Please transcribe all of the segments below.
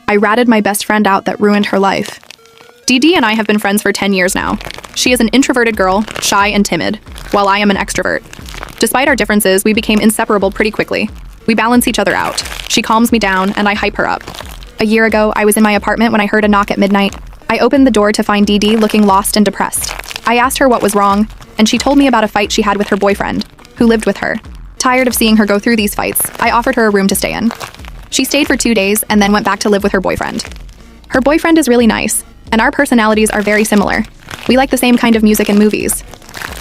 I ratted my best friend out that ruined her life. Dee Dee and I have been friends for 10 years now. She is an introverted girl, shy and timid, while I am an extrovert. Despite our differences, we became inseparable pretty quickly. We balance each other out. She calms me down, and I hype her up. A year ago, I was in my apartment when I heard a knock at midnight. I opened the door to find Dee Dee looking lost and depressed. I asked her what was wrong, and she told me about a fight she had with her boyfriend, who lived with her. Tired of seeing her go through these fights, I offered her a room to stay in. She stayed for 2 days and then went back to live with her boyfriend. Her boyfriend is really nice, and our personalities are very similar. We like the same kind of music and movies.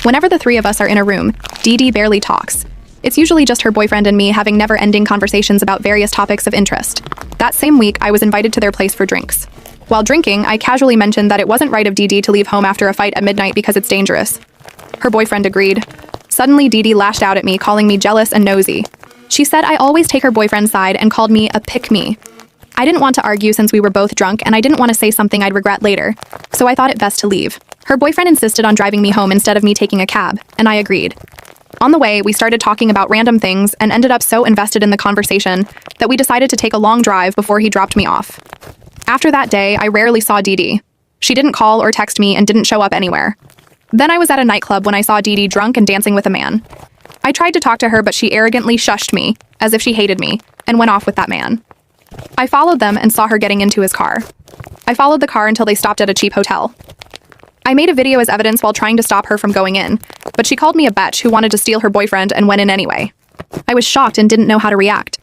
Whenever the three of us are in a room, Dee Dee barely talks. It's usually just her boyfriend and me having never-ending conversations about various topics of interest. That same week, I was invited to their place for drinks. While drinking, I casually mentioned that it wasn't right of Dee Dee to leave home after a fight at midnight because it's dangerous. Her boyfriend agreed. Suddenly, Dee Dee lashed out at me, calling me jealous and nosy. She said I always take her boyfriend's side and called me a pick-me. I didn't want to argue since we were both drunk, and I didn't want to say something I'd regret later, so I thought it best to leave. Her boyfriend insisted on driving me home instead of me taking a cab, and I agreed. On the way, we started talking about random things and ended up so invested in the conversation that we decided to take a long drive before he dropped me off. After that day, I rarely saw Dee Dee. She didn't call or text me and didn't show up anywhere. Then I was at a nightclub when I saw Dee Dee drunk and dancing with a man. I tried to talk to her, but she arrogantly shushed me, as if she hated me, and went off with that man. I followed them and saw her getting into his car. I followed the car until they stopped at a cheap hotel. I made a video as evidence while trying to stop her from going in, but she called me a bitch who wanted to steal her boyfriend and went in anyway. I was shocked and didn't know how to react.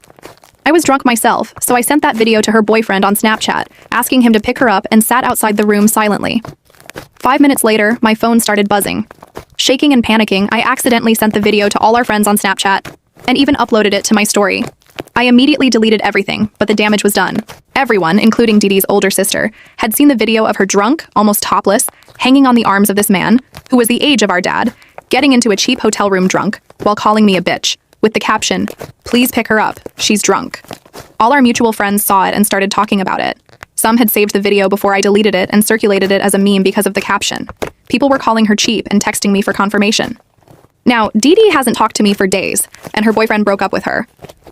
I was drunk myself, so I sent that video to her boyfriend on Snapchat, asking him to pick her up and sat outside the room silently. 5 minutes later, my phone started buzzing. Shaking and panicking, I accidentally sent the video to all our friends on Snapchat, and even uploaded it to my story. I immediately deleted everything, but the damage was done. Everyone, including Dee Dee's older sister, had seen the video of her drunk, almost topless, hanging on the arms of this man, who was the age of our dad, getting into a cheap hotel room drunk, while calling me a bitch, with the caption, "Please pick her up, she's drunk." All our mutual friends saw it and started talking about it. Some had saved the video before I deleted it and circulated it as a meme because of the caption. People were calling her cheap and texting me for confirmation. Now, Dee Dee hasn't talked to me for days, and her boyfriend broke up with her.